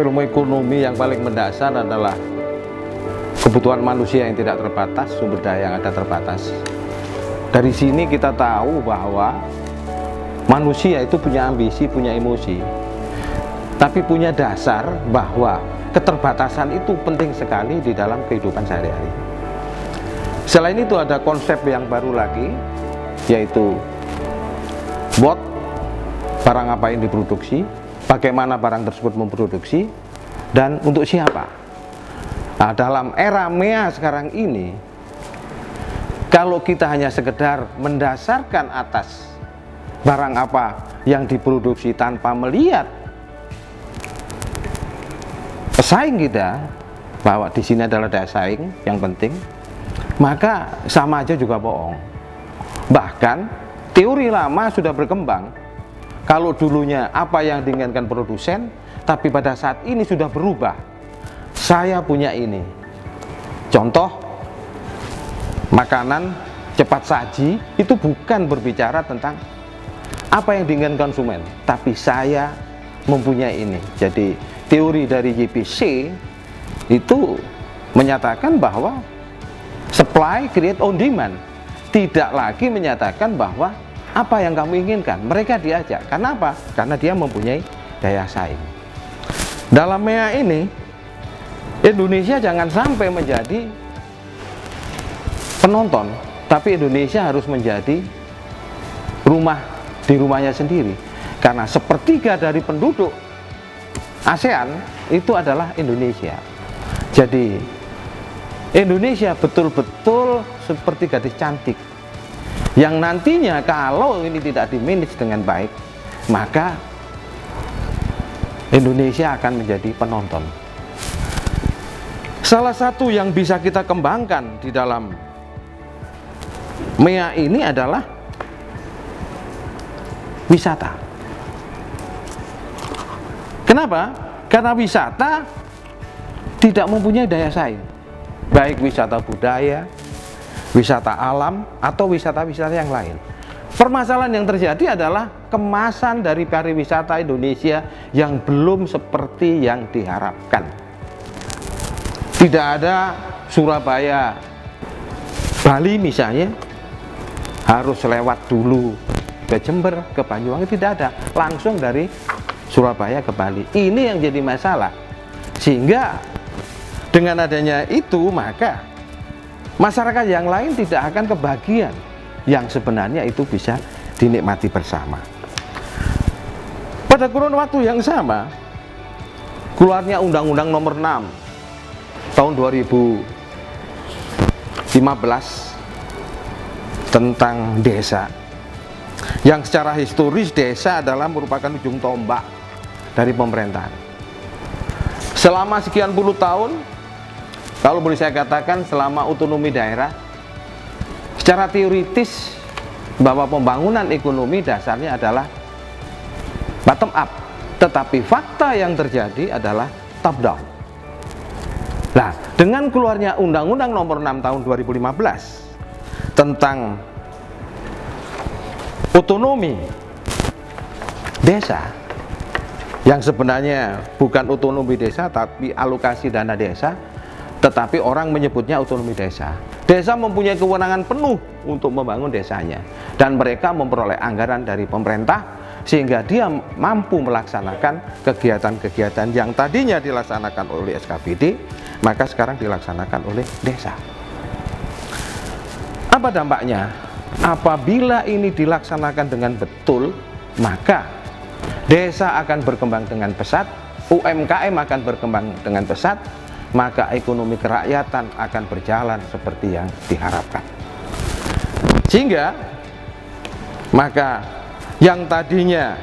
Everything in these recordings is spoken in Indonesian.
ilmu ekonomi yang paling mendasar adalah kebutuhan manusia yang tidak terbatas, sumber daya yang ada terbatas. Dari sini kita tahu bahwa manusia itu punya ambisi, punya emosi, tapi punya dasar bahwa keterbatasan itu penting sekali di dalam kehidupan sehari-hari. Selain itu ada konsep yang baru lagi, yaitu bot, barang apa yang diproduksi, bagaimana barang tersebut memproduksi, dan untuk siapa. Nah, dalam era MEA sekarang ini, kalau kita hanya sekedar mendasarkan atas barang apa yang diproduksi tanpa melihat pesaing kita, bahwa di sini adalah daya saing yang penting, maka sama aja juga bohong. Bahkan teori lama sudah berkembang. Kalau dulunya apa yang diinginkan produsen, tapi pada saat ini sudah berubah. Saya punya ini. Contoh, makanan cepat saji itu bukan berbicara tentang apa yang diinginkan konsumen, tapi saya mempunyai ini. Jadi teori dari YPC itu menyatakan bahwa supply create on demand, tidak lagi menyatakan bahwa apa yang kamu inginkan, mereka diajak. Karena apa? Karena dia mempunyai daya saing. Dalam MEA ini, Indonesia jangan sampai menjadi penonton, tapi Indonesia harus menjadi rumah di rumahnya sendiri. Karena sepertiga dari penduduk ASEAN itu adalah Indonesia. Jadi Indonesia betul-betul seperti gadis cantik, yang nantinya kalau ini tidak dimanage dengan baik, maka Indonesia akan menjadi penonton. Salah satu yang bisa kita kembangkan di dalam MEA ini adalah wisata. Kenapa? Karena wisata tidak mempunyai daya saing, baik wisata budaya, wisata alam, atau wisata-wisata yang lain. Permasalahan yang terjadi adalah kemasan dari pariwisata Indonesia yang belum seperti yang diharapkan. Tidak ada Surabaya, Bali misalnya, harus lewat dulu ke Jember, ke Banyuwangi, tidak ada. Langsung dari Surabaya ke Bali. Ini yang jadi masalah. Sehingga dengan adanya itu, maka masyarakat yang lain tidak akan kebagian yang sebenarnya itu bisa dinikmati bersama. Pada kurun waktu yang sama, keluarnya Undang-Undang Nomor 6 tahun 2015 tentang desa, yang secara historis desa adalah merupakan ujung tombak dari pemerintahan. Selama sekian puluh tahun, kalau boleh saya katakan selama otonomi daerah, secara teoritis bahwa pembangunan ekonomi dasarnya adalah bottom up, tetapi fakta yang terjadi adalah top down. Nah, dengan keluarnya Undang-Undang Nomor 6 tahun 2015 tentang otonomi desa, yang sebenarnya bukan otonomi desa tapi alokasi dana desa, tetapi orang menyebutnya otonomi desa. Desa mempunyai kewenangan penuh untuk membangun desanya, dan mereka memperoleh anggaran dari pemerintah sehingga dia mampu melaksanakan kegiatan-kegiatan yang tadinya dilaksanakan oleh SKPD, maka sekarang dilaksanakan oleh desa. Apa dampaknya? Apabila ini dilaksanakan dengan betul, maka desa akan berkembang dengan pesat, UMKM akan berkembang dengan pesat, maka ekonomi kerakyatan akan berjalan seperti yang diharapkan. Sehingga maka yang tadinya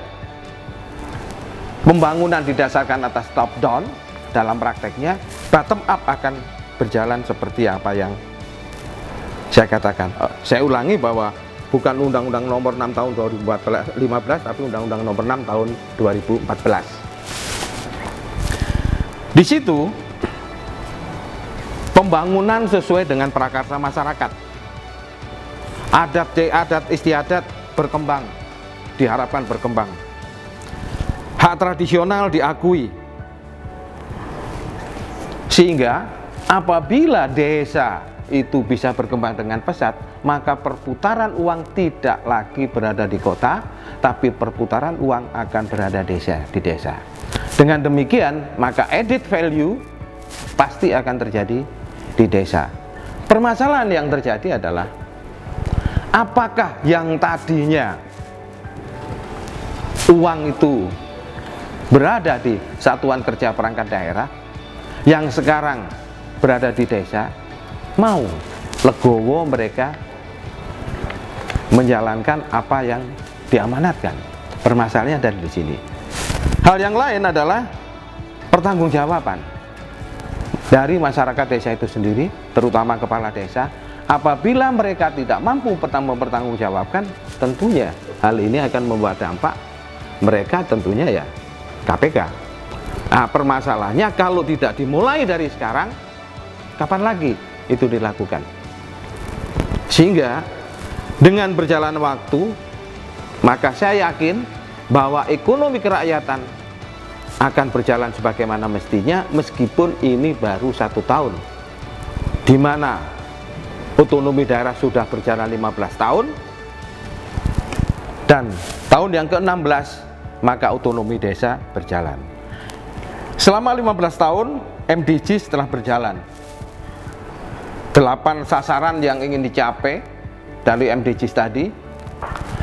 pembangunan didasarkan atas top down, dalam prakteknya bottom up akan berjalan seperti apa yang saya katakan. Saya ulangi bahwa bukan Undang-Undang Nomor 6 tahun 2015, tapi Undang-Undang Nomor 6 tahun 2014. Di situ pembangunan sesuai dengan prakarsa masyarakat, adat istiadat berkembang, diharapkan berkembang, hak tradisional diakui, Sehingga apabila desa itu bisa berkembang dengan pesat, maka perputaran uang tidak lagi berada di kota, tapi perputaran uang akan berada di desa. Dengan demikian, maka added value pasti akan terjadi di desa. Permasalahan yang terjadi adalah, apakah yang tadinya uang itu berada di satuan kerja perangkat daerah, yang sekarang berada di desa, mau legowo mereka menjalankan apa yang diamanatkan. Permasalahannya dari di sini. Hal yang lain adalah pertanggungjawaban dari masyarakat desa itu sendiri, terutama kepala desa. Apabila mereka tidak mampu mempertanggungjawabkan, tentunya hal ini akan membawa dampak mereka tentunya ya KPK. Nah, permasalahannya kalau tidak dimulai dari sekarang, kapan lagi itu dilakukan? Sehingga dengan berjalan waktu, maka saya yakin bahwa ekonomi kerakyatan akan berjalan sebagaimana mestinya, meskipun ini baru 1 tahun, di mana otonomi daerah sudah berjalan 15 tahun, dan tahun yang ke-16 maka otonomi desa berjalan. Selama 15 tahun MDGs telah berjalan. 8 sasaran yang ingin dicapai dari MDGs tadi.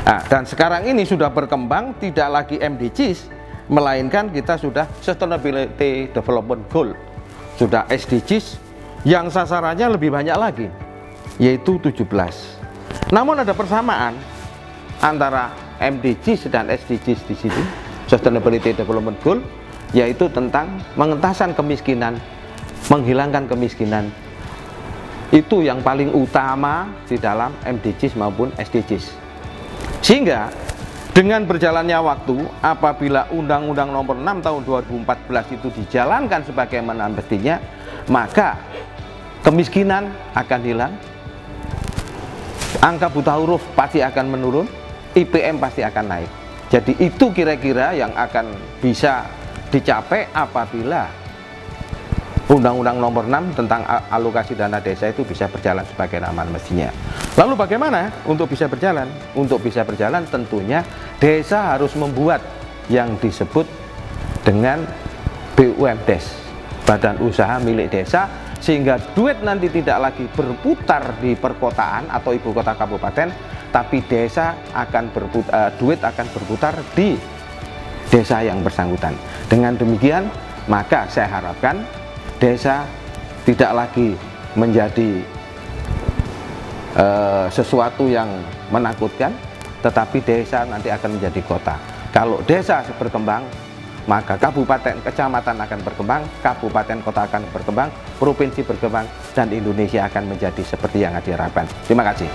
Nah, dan sekarang ini sudah berkembang, tidak lagi MDGs, melainkan kita sudah Sustainability Development Goal, sudah SDGs yang sasarannya lebih banyak lagi, yaitu 17. Namun ada persamaan antara MDGs dan SDGs di sini, Sustainability Development Goal, yaitu tentang pengentasan kemiskinan, menghilangkan kemiskinan. Itu yang paling utama di dalam MDGs maupun SDGs. Sehingga dengan berjalannya waktu, apabila Undang-Undang Nomor 6 Tahun 2014 itu dijalankan sebagaimana mestinya, maka kemiskinan akan hilang, angka buta huruf pasti akan menurun, IPM pasti akan naik. Jadi itu kira-kira yang akan bisa dicapai apabila Undang-Undang Nomor 6 tentang alokasi dana desa itu bisa berjalan sebagaimana mestinya. Lalu bagaimana untuk bisa berjalan? Untuk bisa berjalan tentunya desa harus membuat yang disebut dengan BUMDes, Badan Usaha Milik Desa, sehingga duit nanti tidak lagi berputar di perkotaan atau ibu kota kabupaten, tapi desa akan duit akan berputar di desa yang bersangkutan. Dengan demikian, maka saya harapkan desa tidak lagi menjadi sesuatu yang menakutkan, tetapi desa nanti akan menjadi kota. Kalau desa berkembang, maka kabupaten, kecamatan akan berkembang, kabupaten, kota akan berkembang, provinsi berkembang, dan Indonesia akan menjadi seperti yang diharapkan. Terima kasih.